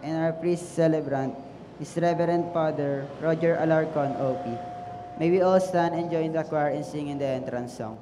and our priest celebrant is Reverend Father Roger Alarcon, OP. May we all stand and join the choir in singing the entrance song.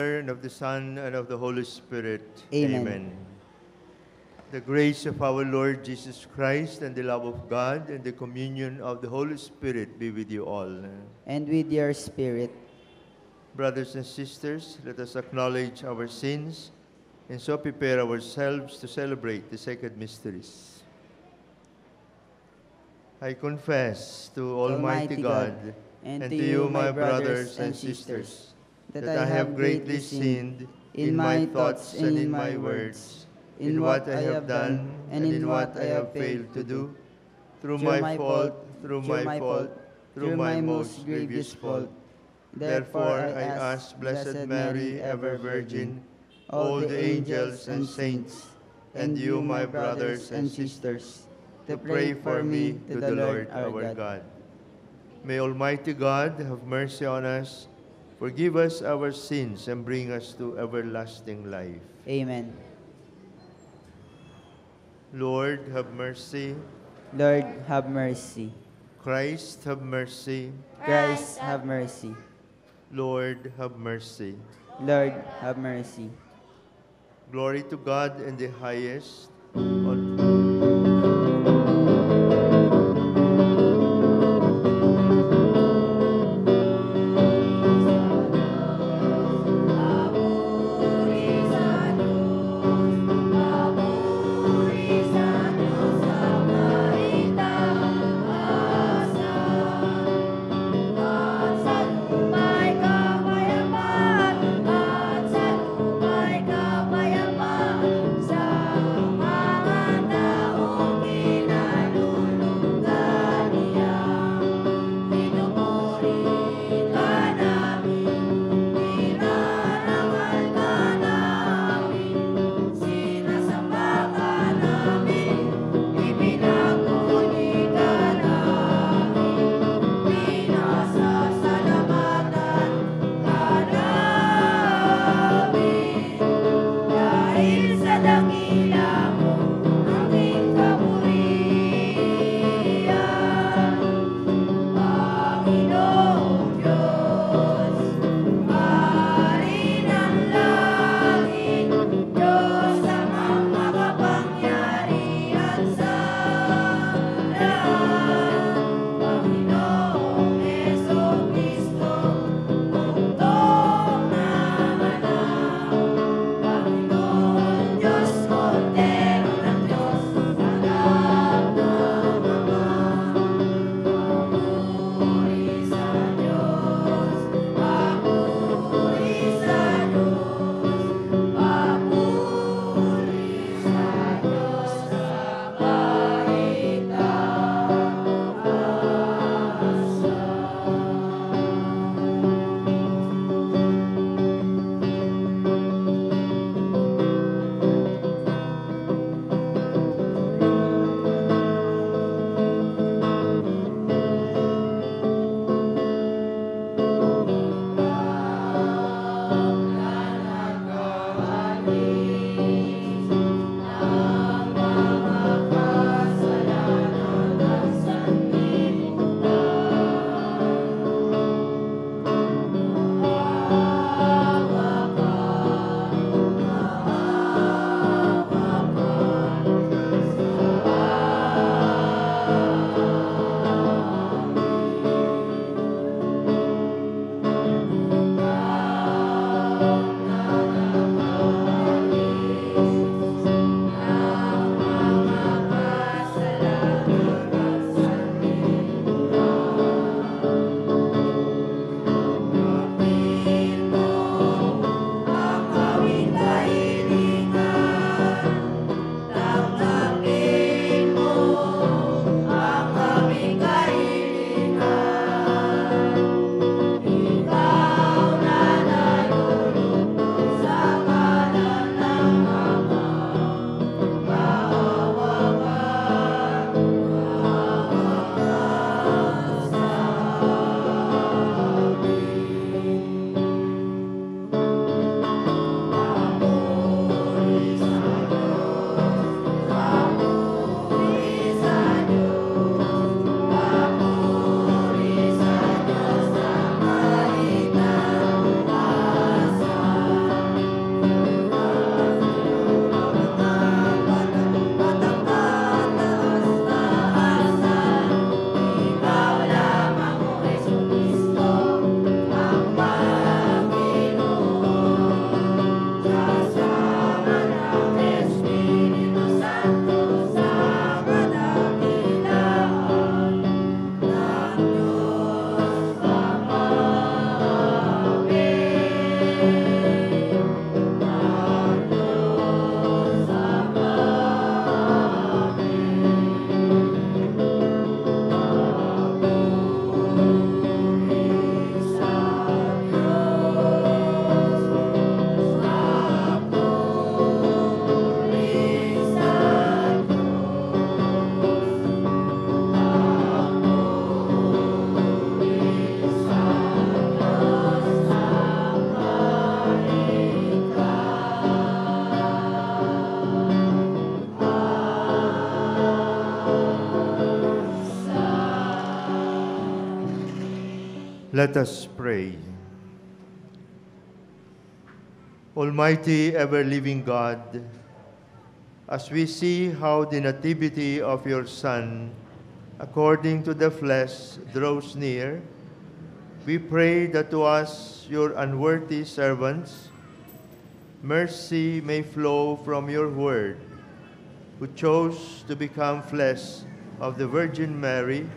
And of the Son, and of the Holy Spirit. Amen. The grace of our Lord Jesus Christ, and the love of God, and the communion of the Holy Spirit be with you all. And with your spirit. Brothers and sisters, let us acknowledge our sins, and so prepare ourselves to celebrate the sacred mysteries. I confess to Almighty God, and to you, my brothers and sisters, that I have greatly sinned in my thoughts and in my words, in what I have done and in what I have failed to do, through my fault, through my most grievous fault. Therefore I ask Blessed Mary, ever Virgin, all the angels and saints, and you, my brothers and sisters, to pray for me to the Lord our God. May Almighty God have mercy on us, forgive us our sins, and bring us to everlasting life. Amen. Lord, have mercy. Lord, have mercy. Christ, have mercy. Christ, have mercy. Lord, have mercy. Lord, have mercy. Glory to God in the highest. Sa Let us pray. Almighty, ever-living God, as we see how the nativity of your Son, according to the flesh, draws near, we pray that to us, your unworthy servants, mercy may flow from your word, who chose to become flesh of the Virgin Mary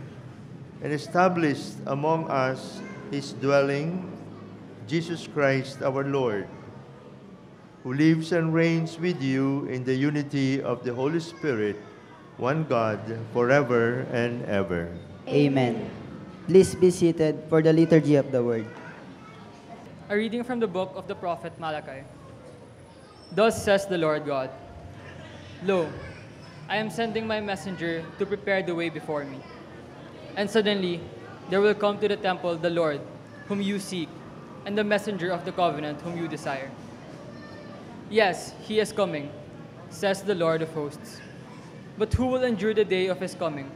and established among us his dwelling, Jesus Christ our Lord, who lives and reigns with you in the unity of the Holy Spirit, one God, forever and ever. Amen. Please be seated for the liturgy of the word. A reading from the book of the prophet Malachi. Thus says the Lord God, Lo, I am sending my messenger to prepare the way before me. And suddenly there will come to the temple the Lord, whom you seek, and the messenger of the covenant whom you desire. Yes, he is coming, says the Lord of hosts. But who will endure the day of his coming?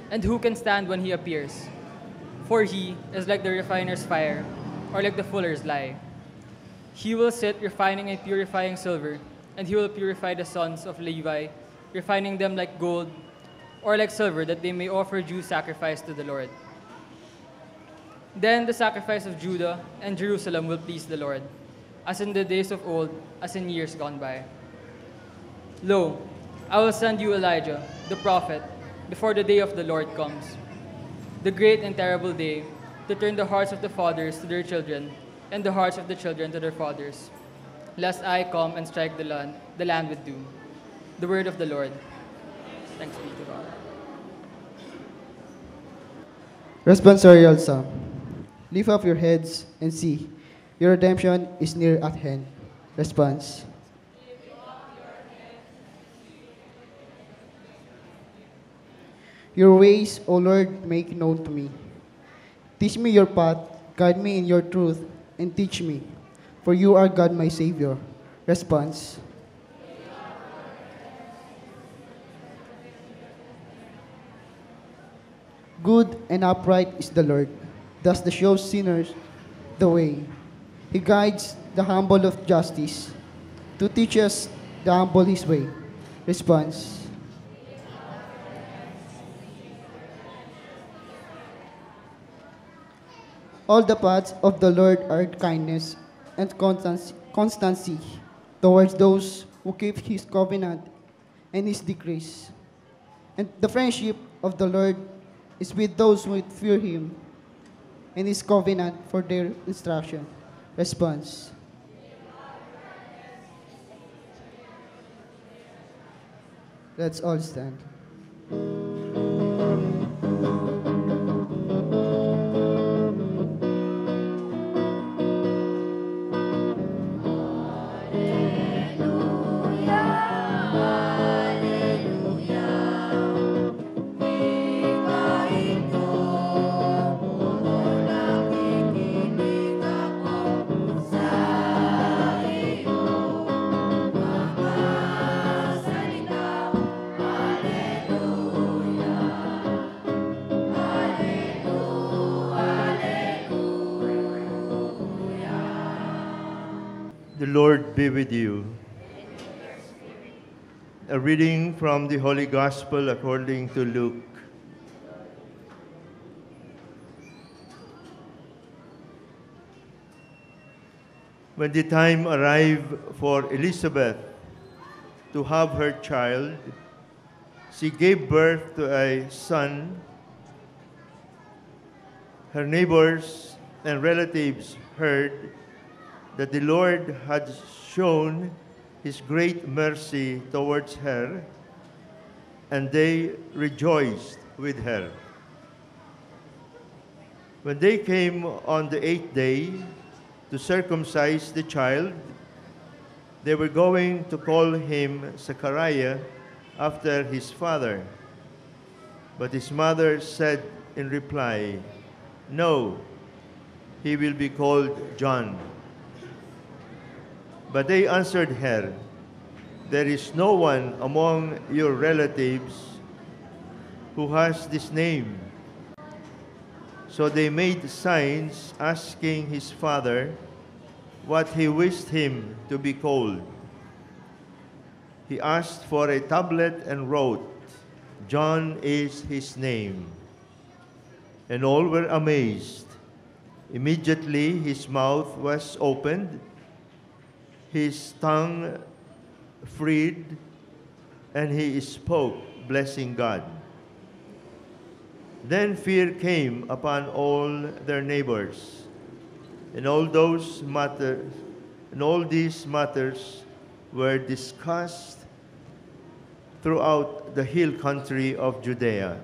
And who can stand when he appears? For he is like the refiner's fire, or like the fuller's lye. He will sit refining and purifying silver, and he will purify the sons of Levi, refining them like gold, or like silver, that they may offer due sacrifice to the Lord. Then the sacrifice of Judah and Jerusalem will please the Lord, as in the days of old, as in years gone by. Lo, I will send you Elijah, the prophet, before the day of the Lord comes, the great and terrible day, to turn the hearts of the fathers to their children, and the hearts of the children to their fathers, lest I come and strike the land with doom. The word of the Lord. Thanks be to God. Responsorial Psalm. Lift up your heads and see, your redemption is near at hand. Response. Your ways, O Lord, make known to me. Teach me your path, guide me in your truth, and teach me, for you are God my Savior. Response. Good and upright is the Lord, thus to show sinners the way. He guides the humble of justice, to teach us the humble his way. Response. All the paths of the Lord are kindness and constancy towards those who keep his covenant and his decrees. And the friendship of the Lord is with those who fear him, and his covenant for their instruction. Response. Let's all stand. The Lord be with you. A reading from the Holy Gospel according to Luke. When the time arrived for Elizabeth to have her child, she gave birth to a son. Her neighbors and relatives heard that the Lord had shown his great mercy towards her, and they rejoiced with her. When they came on the 8th day to circumcise the child, they were going to call him Zechariah after his father. But his mother said in reply, "No, he will be called John." But they answered her, "There is no one among your relatives who has this name." So they made signs asking his father what he wished him to be called. He asked for a tablet and wrote, "John is his name." And all were amazed. Immediately his mouth was opened, his tongue freed, and he spoke, blessing God. Then fear came upon all their neighbors, and all these matters were discussed throughout the hill country of Judea.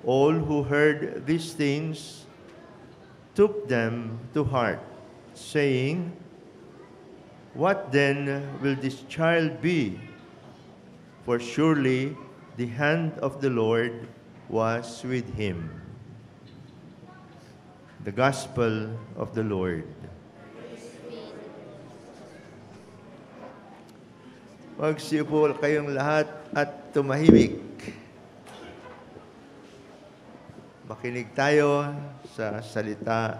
All who heard these things took them to heart, saying, "What then will this child be? For surely the hand of the Lord was with him." The Gospel of the Lord. Magsiupo kayong lahat at tumahimik. Makinig tayo sa salita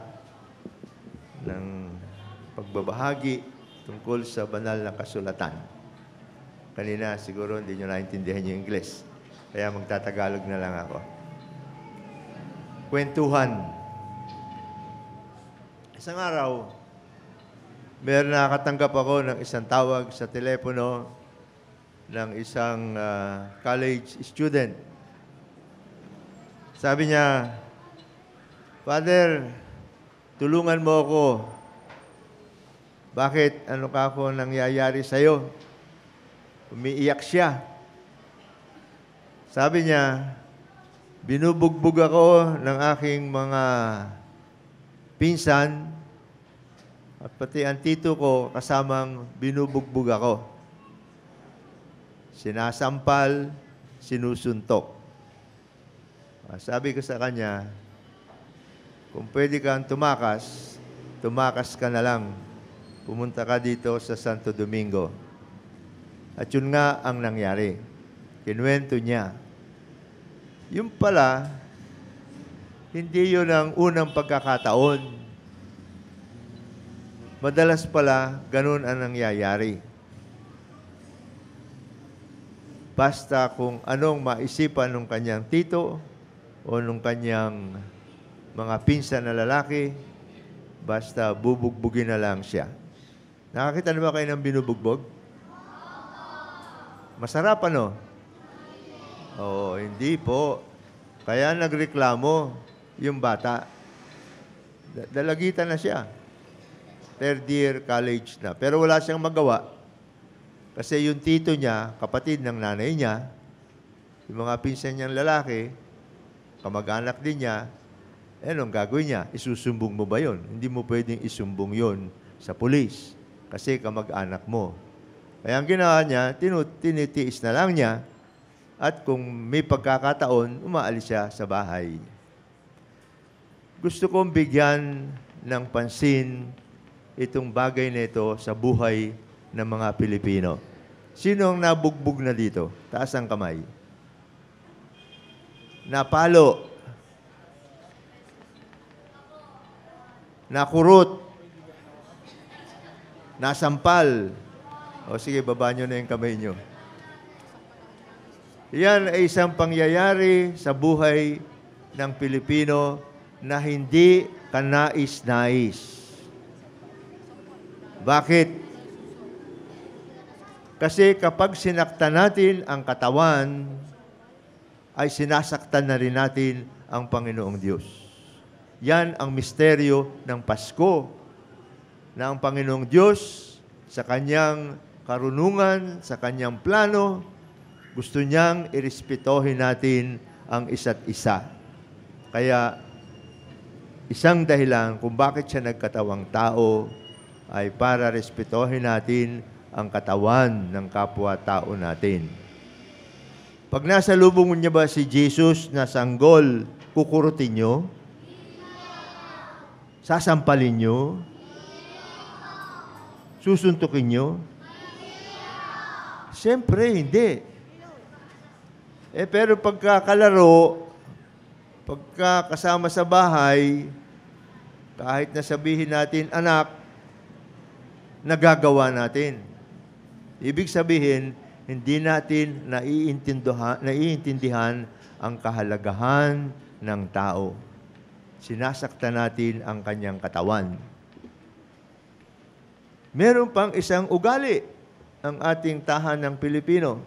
ng pagbabahagi tungkol sa banal na kasulatan. Kanina siguro hindi nyo naintindihan yung Ingles, kaya magtatagalog na lang ako. Kwentuhan. Isang araw, meron nakakatanggap ako ng isang tawag sa telepono ng isang college student. Sabi niya, "Father, tulungan mo ako. Bakit? Ano ka ako nangyayari sa'yo?" Umiiyak siya. Sabi niya, "Binubugbog ako ng aking mga pinsan at pati ang tito ko kasamang binubugbog ako. Sinasampal, sinusuntok." Sabi ko sa kanya, kung pwede kang tumakas ka na lang. Pumunta ka dito sa Santo Domingo. At yun nga ang nangyari. Kinuwento niya. Yung pala, hindi yun ang unang pagkakataon. Madalas pala, ganun ang nangyayari. Basta kung anong maisipan ng kanyang tito o nung kanyang mga pinsan na lalaki, basta bubugbugin na lang siya. Nakakita na ba kayo ng binubugbog? Masarap ano? Oo, hindi po. Kaya nagreklamo yung bata. Dalagitan na siya. Third year college na. Pero wala siyang magawa. Kasi yung tito niya, kapatid ng nanay niya, yung mga pinsan niyang lalaki, kamag-anak din niya, anong gagawin niya? Isusumbong mo ba yun? Hindi mo pwedeng isumbong yun sa pulis kasi kamag-anak mo. Kaya ang ginawa niya, tinitiis na lang niya at kung may pagkakataon, umaalis siya sa bahay. Gusto kong bigyan ng pansin itong bagay na ito sa buhay ng mga Pilipino. Sino ang nabugbog na dito? Taas ang kamay. Napalo, nakurot, nasampal. O sige, baba nyo na yung kamay nyo. Yan ay isang pangyayari sa buhay ng Pilipino na hindi kanais-nais. Bakit? Kasi kapag sinaktan natin ang katawan, ay sinasaktan na rin natin ang Panginoong Diyos. Yan ang misteryo ng Pasko, na ang Panginoong Diyos sa Kanyang karunungan, sa Kanyang plano, gusto niyang irespetohin natin ang isa't isa. Kaya, isang dahilan kung bakit siya nagkatawang tao ay para respetohin natin ang katawan ng kapwa-tao natin. Pag nasa lubong niya ba si Jesus na sanggol, kukurutin nyo? Sasampalin nyo? Susuntukin nyo? Siyempre, hindi. Pero pagkakalaro, Pagka kasama sa bahay, kahit na sabihin natin, anak, nagagawa natin. Ibig sabihin, hindi natin naiintindihan ang kahalagahan ng tao. Sinasaktan natin ang kanyang katawan. Meron pang isang ugali ang ating tahanang Pilipino.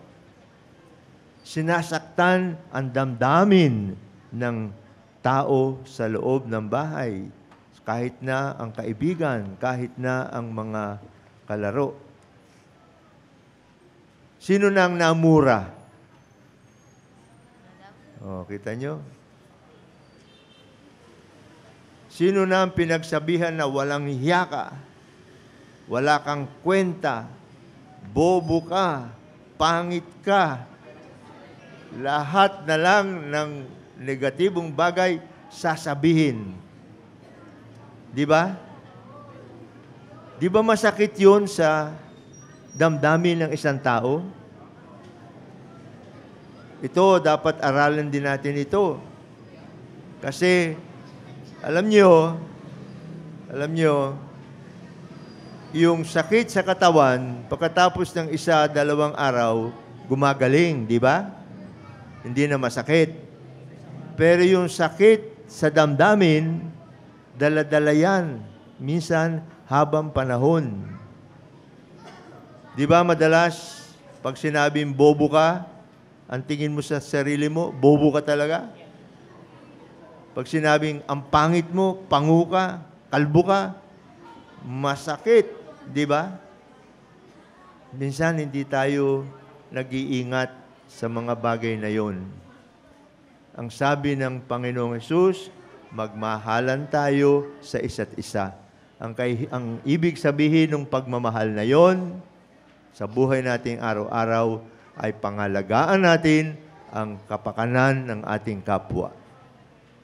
Sinasaktan ang damdamin ng tao sa loob ng bahay. Kahit na ang kaibigan, kahit na ang mga kalaro. Sino nang namura? Oh, kita nyo? Sino na ang pinagsabihan na walang hiya ka, wala kang kwenta, bobo ka, pangit ka, lahat na lang ng negatibong bagay sasabihin. Di ba? Di ba masakit yun sa damdamin ng isang tao? Ito, dapat aralan din natin ito. Kasi, alam nyo, yung sakit sa katawan, pagkatapos ng 1-2 araw, gumagaling, di ba? Hindi na masakit. Pero yung sakit sa damdamin, dala-dala yan. Minsan, habang panahon. Di ba madalas, pag sinabing bobo ka, ang tingin mo sa sarili mo, bobo ka talaga? Pag sinabing ang pangit mo, pangu ka, kalbo ka, masakit, di ba? Minsan hindi tayo nag-iingat sa mga bagay na yon. Ang sabi ng Panginoong Hesus, magmahalan tayo sa isa't isa. Ang ibig sabihin ng pagmamahal na yon, sa buhay nating araw-araw, ay pangalagaan natin ang kapakanan ng ating kapwa.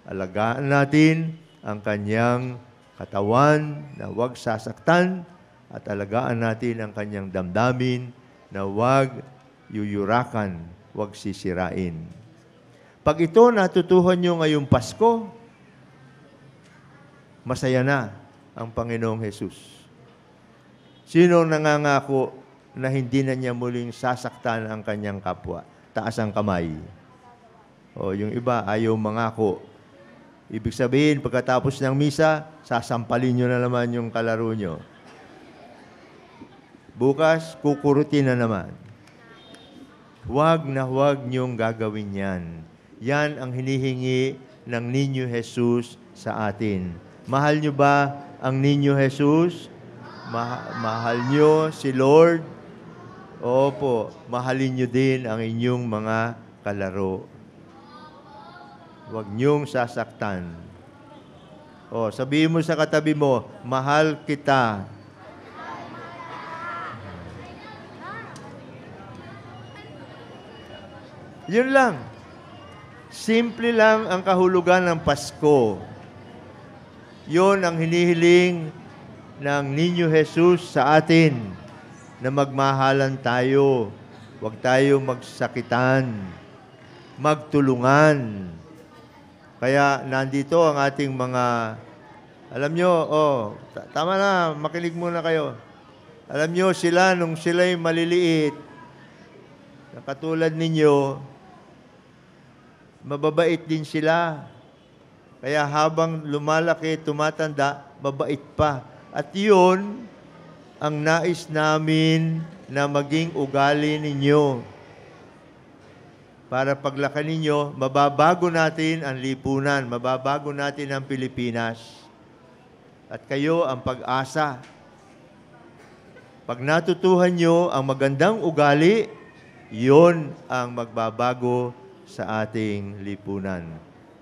Alagaan natin ang kanyang katawan na huwag sasaktan at alagaan natin ang kanyang damdamin na huwag yuyurakan, huwag sisirain. Pag ito natutuhan nyo ngayong Pasko, masaya na ang Panginoong Hesus. Sino nangangako na hindi na niya muling sasaktan ang kanyang kapwa? Taas ang kamay. O yung iba, ayaw mangako. Ibig sabihin, pagkatapos ng misa, sasampalin nyo na naman yung kalaro nyo. Bukas, kukurutin na naman. Huwag na huwag nyong gagawin yan. Yan ang hinihingi ng Niño Jesus sa atin. Mahal nyo ba ang Niño Jesus? Mahal nyo si Lord? Opo, mahalin nyo din ang inyong mga kalaro. Huwag nyong sasaktan. O, sabihin mo sa katabi mo, mahal kita. Yun lang. Simple lang ang kahulugan ng Pasko. Yun ang hinihiling ng Niño Jesus sa atin, na magmahalan tayo, huwag tayo magsakitan, magtulungan. Kaya nandito ang ating mga, alam nyo, tama na, makinig muna kayo. Alam nyo, sila, nung sila'y maliliit, na katulad ninyo, mababait din sila. Kaya habang lumalaki, tumatanda, mabait pa. At yun, ang nais namin na maging ugali ninyo. Para paglaki ninyo, mababago natin ang lipunan, mababago natin ang Pilipinas. At kayo ang pag-asa. Pag natutuhan nyo ang magandang ugali, yon ang magbabago sa ating lipunan.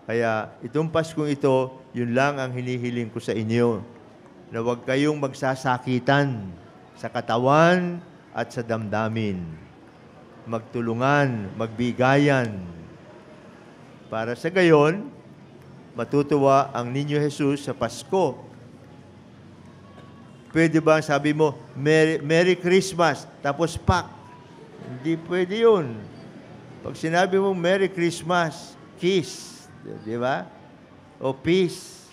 Kaya itong Paskong ito, yun lang ang hinihiling ko sa inyo, na huwag kayong magsasakitan sa katawan at sa damdamin. Magtulungan, magbigayan. Para sa gayon, matutuwa ang Niño Jesus sa Pasko. Pwede ba sabi mo, Merry Christmas, tapos pak? Hindi pwede yun. Pag sinabi mo Merry Christmas, kiss, Di ba? O peace.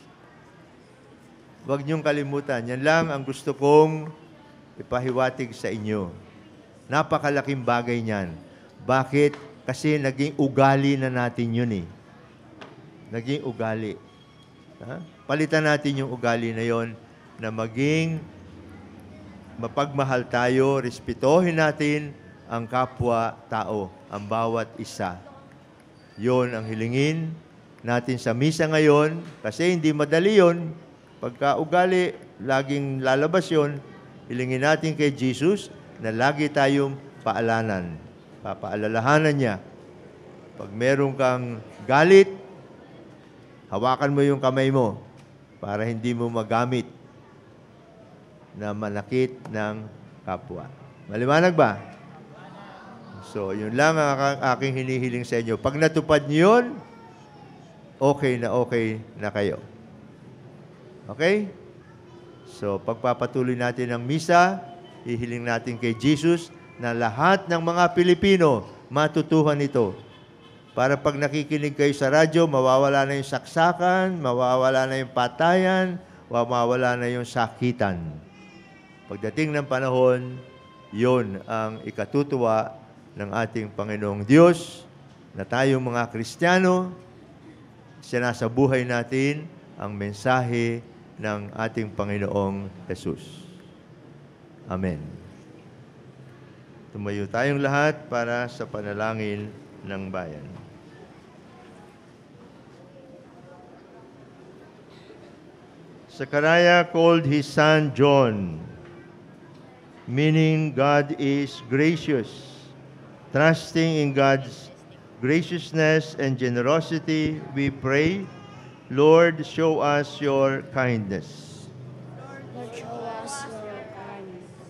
Huwag niyong kalimutan. Yan lang ang gusto kong ipahiwatig sa inyo. Napakalaking bagay niyan. Bakit? Kasi naging ugali na natin yun eh. Naging ugali. Ha? Palitan natin yung ugali na yon na maging mapagmahal tayo, respetohin natin ang kapwa-tao, ang bawat isa. Yon ang hilingin natin sa misa ngayon kasi hindi madali yon. Pagka ugali, laging lalabas yon. Hilingin natin kay Jesus na lagi tayong paalanan. Papaalalahanan niya. Pag meron kang galit, hawakan mo yung kamay mo para hindi mo magamit na manakit ng kapwa. Maliwanag ba? So, yun lang ang aking hinihiling sa inyo. Pag natupad niyo yun, okay na kayo. Okay? So, pagpapatuloy natin ang misa, ihiling natin kay Jesus na lahat ng mga Pilipino matutuhan ito. Para pag nakikinig kayo sa radyo, mawawala na yung saksakan, mawawala na yung patayan, mawawala na yung sakitan. Pagdating ng panahon, yon ang ikatutuwa ng ating Panginoong Diyos na tayong mga Kristiyano, sinasabuhay natin ang mensahe ng ating Panginoong Jesus. Amen. Tumayo tayong lahat para sa panalangin ng bayan. Zechariah called his son John, meaning God is gracious. Trusting in God's graciousness and generosity, we pray, Lord, show us your kindness. Lord, show us your kindness.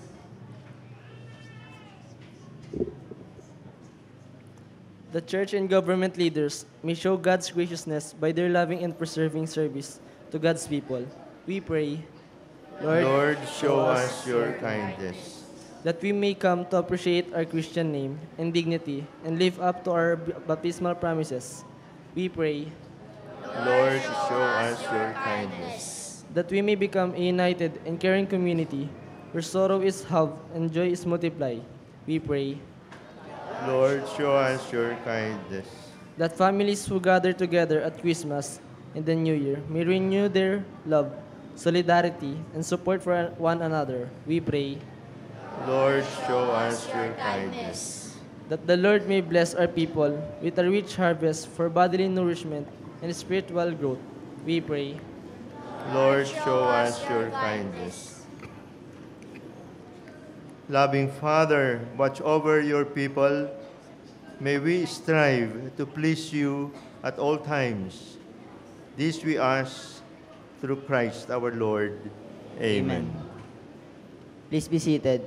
The church and government leaders may show God's graciousness by their loving and preserving service to God's people. We pray, Lord, show us your kindness. that we may come to appreciate our Christian name and dignity and live up to our baptismal promises. We pray, Lord, show us your kindness. that we may become a united and caring community where sorrow is halved and joy is multiplied. We pray, Lord, show us your kindness. that families who gather together at Christmas and the New Year may renew their love, solidarity, and support for one another. We pray, Lord, show us your kindness. that the Lord may bless our people with a rich harvest for bodily nourishment and spiritual growth. We pray, Lord, show us your kindness. Loving Father, watch over your people. May we strive to please you at all times. This we ask through Christ our Lord. Amen. Please be seated.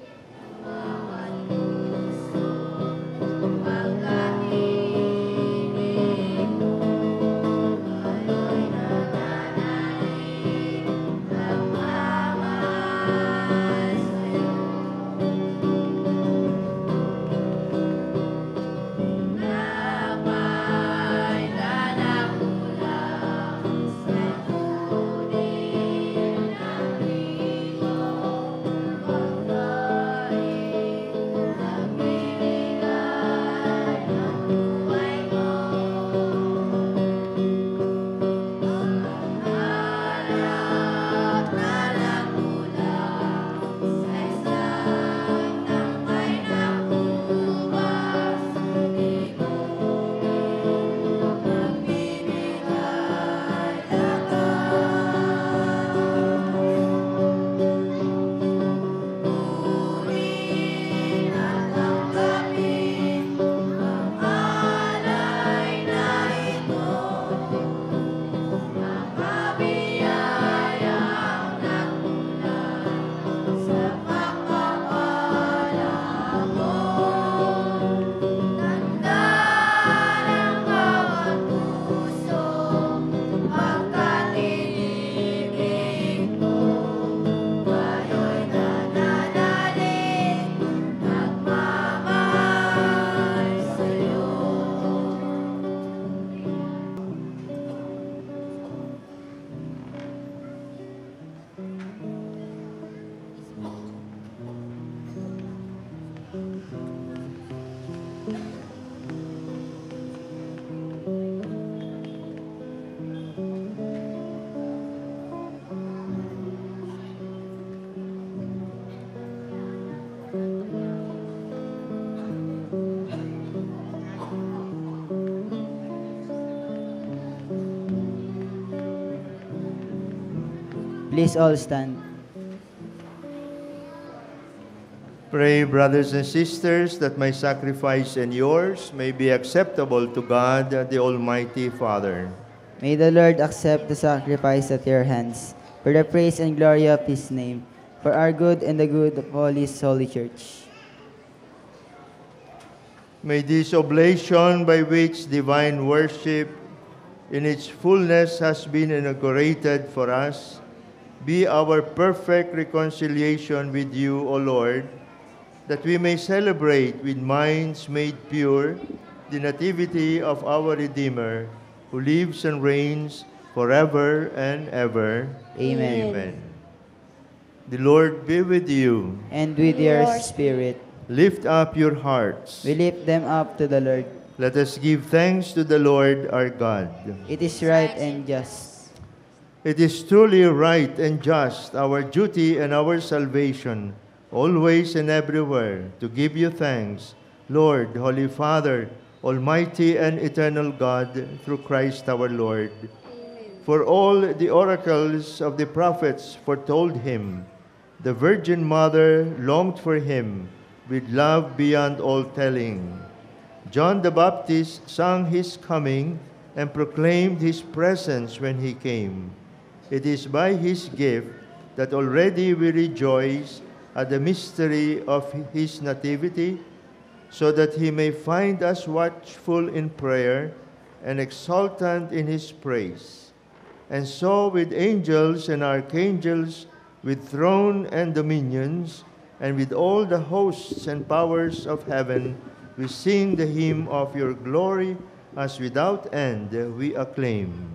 Please all stand. Pray, brothers and sisters, that my sacrifice and yours may be acceptable to God, the Almighty Father. May the Lord accept the sacrifice at your hands, for the praise and glory of his name, for our good and the good of all his holy church. May this oblation by which divine worship in its fullness has been inaugurated for us be our perfect reconciliation with you, O Lord, that we may celebrate with minds made pure the nativity of our Redeemer, who lives and reigns forever and ever. Amen. Amen. The Lord be with you. And with your spirit, Lift up your hearts. we lift them up to the Lord. Let us give thanks to the Lord our God. It is right and just. It is truly right and just, our duty and our salvation, always and everywhere, to give you thanks, Lord, Holy Father, Almighty and eternal God, through Christ our Lord. For all the oracles of the prophets foretold him. The Virgin Mother longed for him with love beyond all telling. John the Baptist sang his coming and proclaimed his presence when he came. It is by his gift that already we rejoice at the mystery of his nativity, so that he may find us watchful in prayer and exultant in his praise. And so with angels and archangels, with throne and dominions, and with all the hosts and powers of heaven, we sing the hymn of your glory, as without end we acclaim.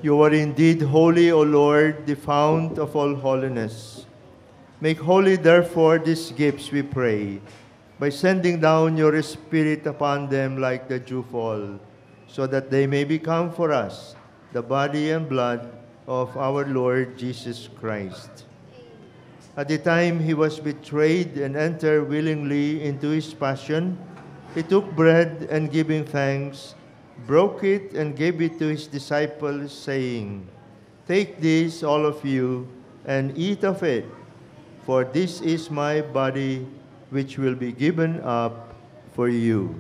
You are indeed holy, O Lord, the fount of all holiness. Make holy, therefore, these gifts, we pray, by sending down your Spirit upon them like the dewfall, so that they may become for us the body and blood of our Lord Jesus Christ. At the time he was betrayed and entered willingly into his passion, he took bread and giving thanks, broke it and gave it to his disciples, saying, "Take this, all of you, and eat of it, for this is my body, which will be given up for you."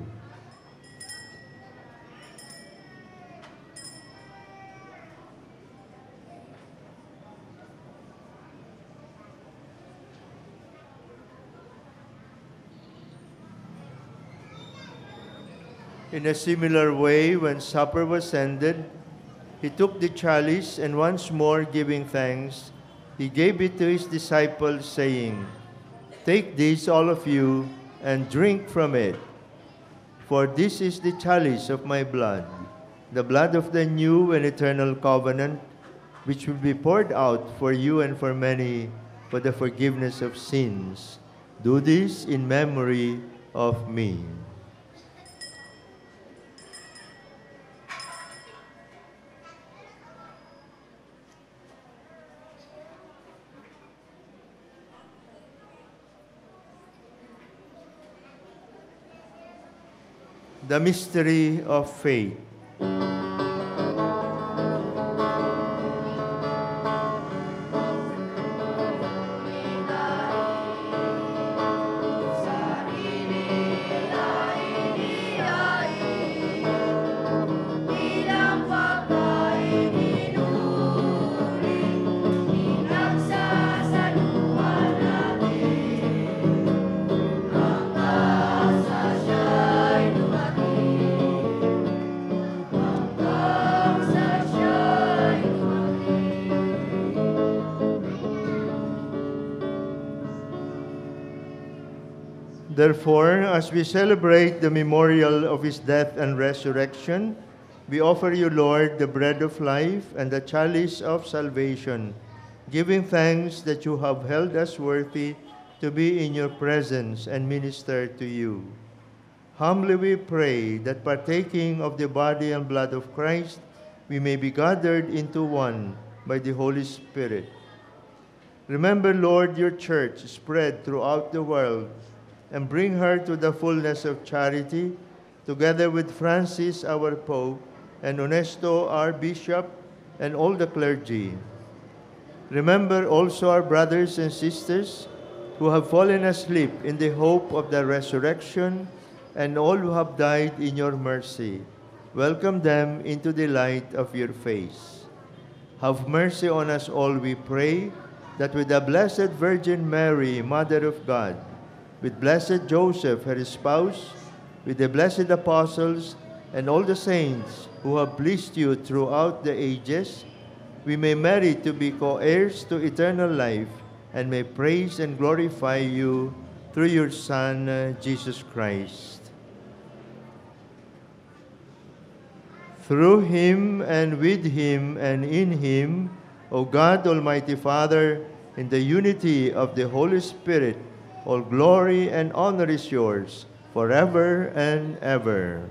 In a similar way, when supper was ended, he took the chalice, and once more giving thanks, he gave it to his disciples, saying, "Take this, all of you, and drink from it. For this is the chalice of my blood, the blood of the new and eternal covenant, which will be poured out for you and for many for the forgiveness of sins. Do this in memory of me." The mystery of faith. Therefore, as we celebrate the memorial of his death and resurrection, we offer you, Lord, the bread of life and the chalice of salvation, giving thanks that you have held us worthy to be in your presence and minister to you. Humbly we pray that partaking of the body and blood of Christ, we may be gathered into one by the Holy Spirit. Remember, Lord, your church spread throughout the world, and bring her to the fullness of charity, together with Francis, our Pope, and Onesto, our Bishop, and all the clergy. Remember also our brothers and sisters who have fallen asleep in the hope of the resurrection, and all who have died in your mercy. Welcome them into the light of your face. Have mercy on us all, we pray, that with the Blessed Virgin Mary, Mother of God, with blessed Joseph, her spouse, with the blessed apostles, and all the saints who have pleased you throughout the ages, we may merit to be co-heirs to eternal life, and may praise and glorify you through your Son, Jesus Christ. Through him, and with him, and in him, O God, Almighty Father, in the unity of the Holy Spirit, all glory and honor is yours, forever and ever.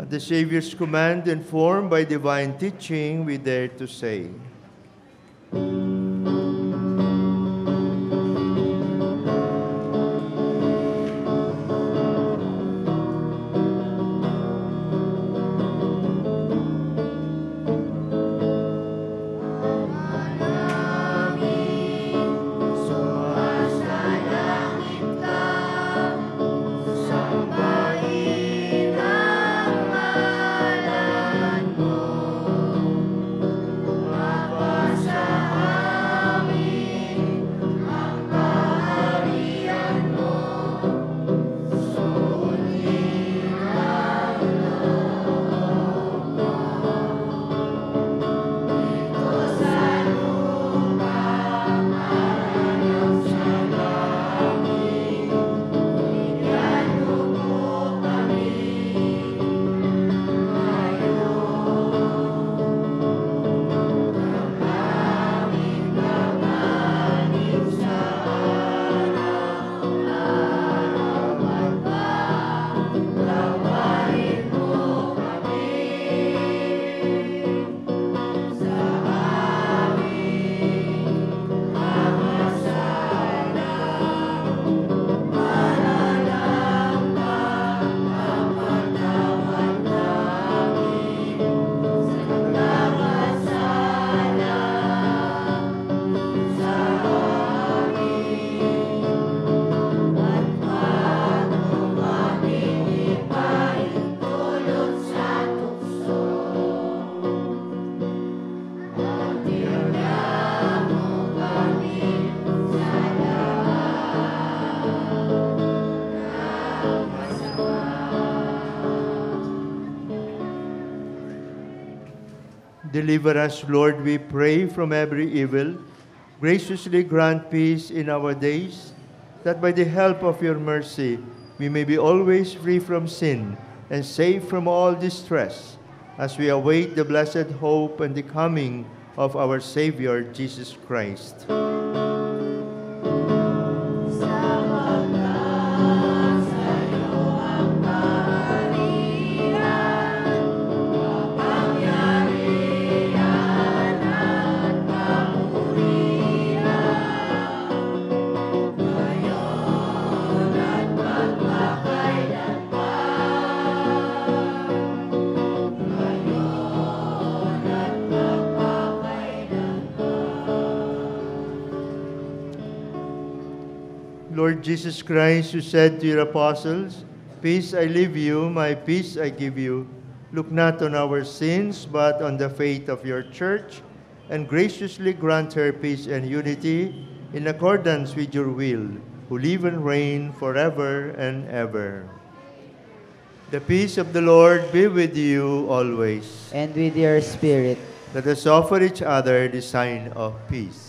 The Savior's command, informed by divine teaching, we dare to say, Deliver us, Lord, we pray, from every evil. Graciously grant peace in our days, that by the help of your mercy we may be always free from sin and safe from all distress, as we await the blessed hope and the coming of our Savior, Jesus Christ. Lord Jesus Christ, who said to your apostles, "Peace I leave you, my peace I give you," look not on our sins, but on the faith of your church, and graciously grant her peace and unity in accordance with your will, who live and reign forever and ever. The peace of the Lord be with you always. And with your spirit. Let us offer each other the sign of peace.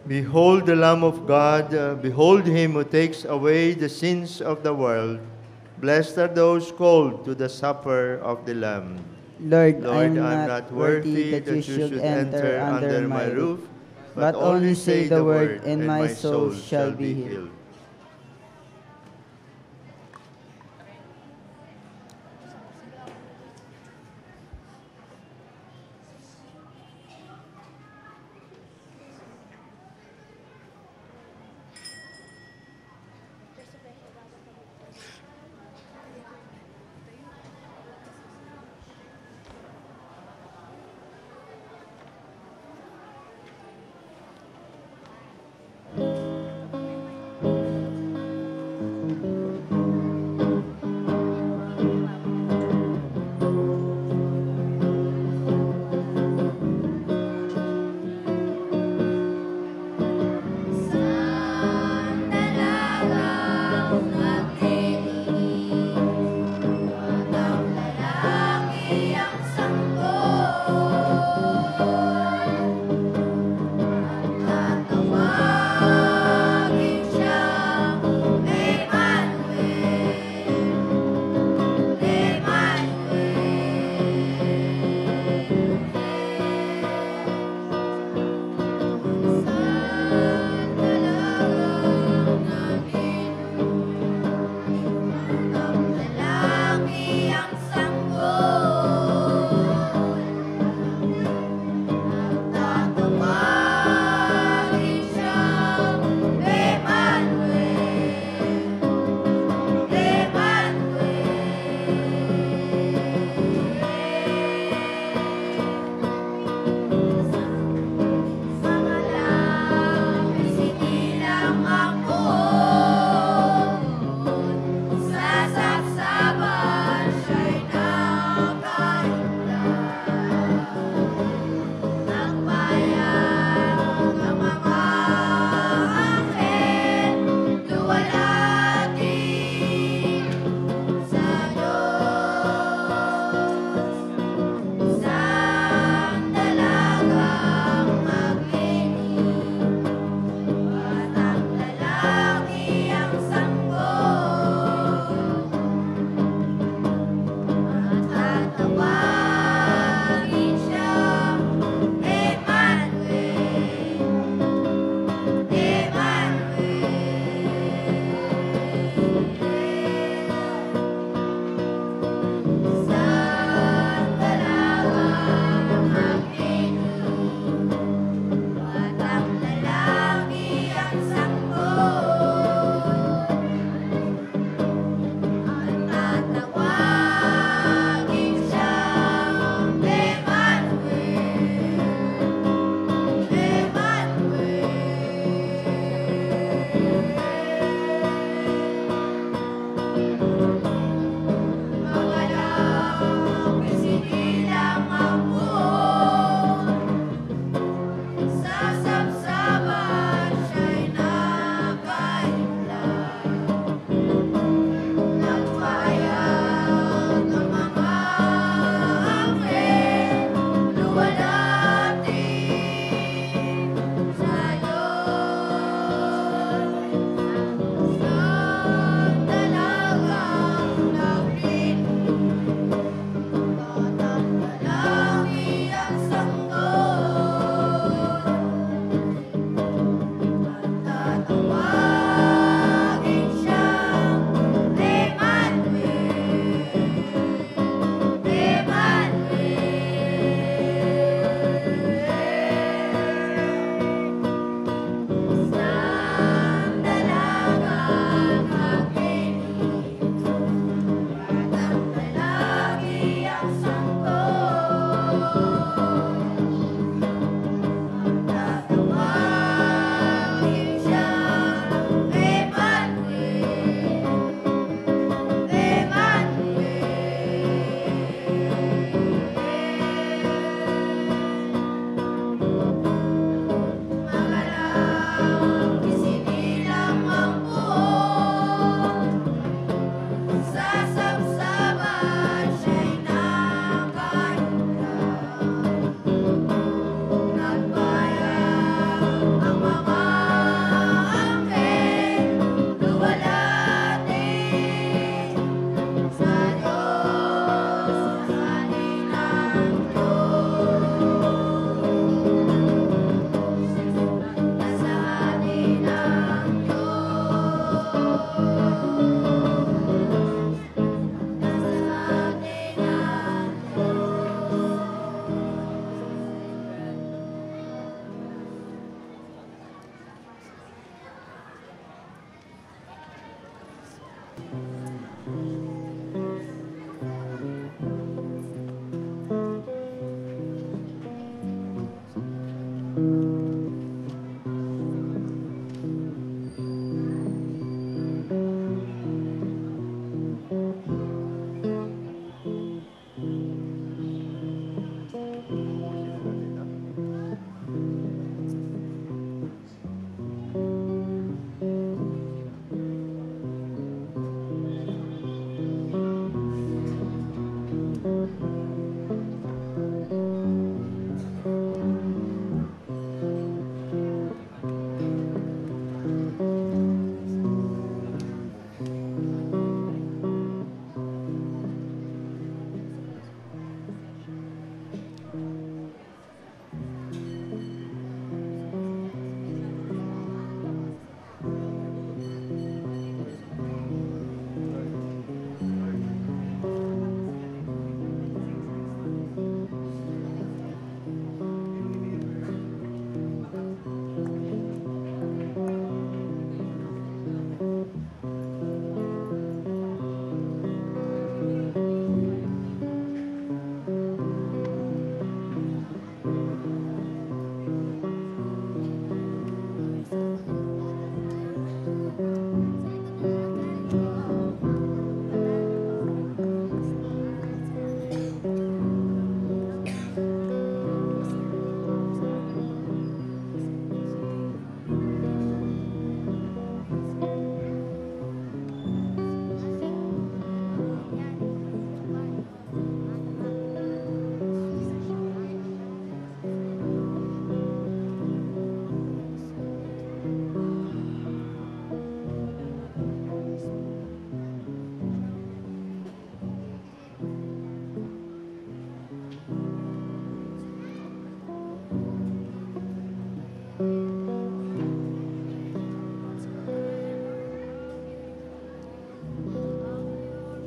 Behold the Lamb of God, behold him who takes away the sins of the world. Blessed are those called to the supper of the Lamb. Lord, I Lord, am I am not worthy that you should enter under my roof, but only say the word, and my soul shall be healed.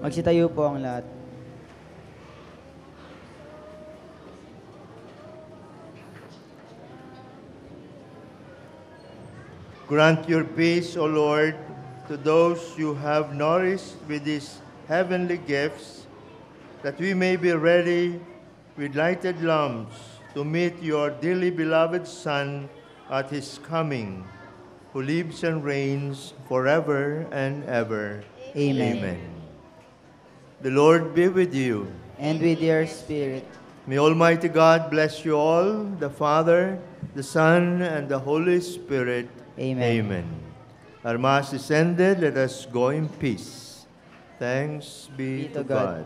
Magsitayo po ang lahat. Grant your peace, O Lord, to those you have nourished with these heavenly gifts, that we may be ready with lighted lamps to meet your dearly beloved Son at his coming, who lives and reigns forever and ever. Amen. The Lord be with you. And with your spirit. May Almighty God bless you all, the Father, the Son, and the Holy Spirit. Amen. Amen. Our Mass is ended. Let us go in peace. Thanks be to God.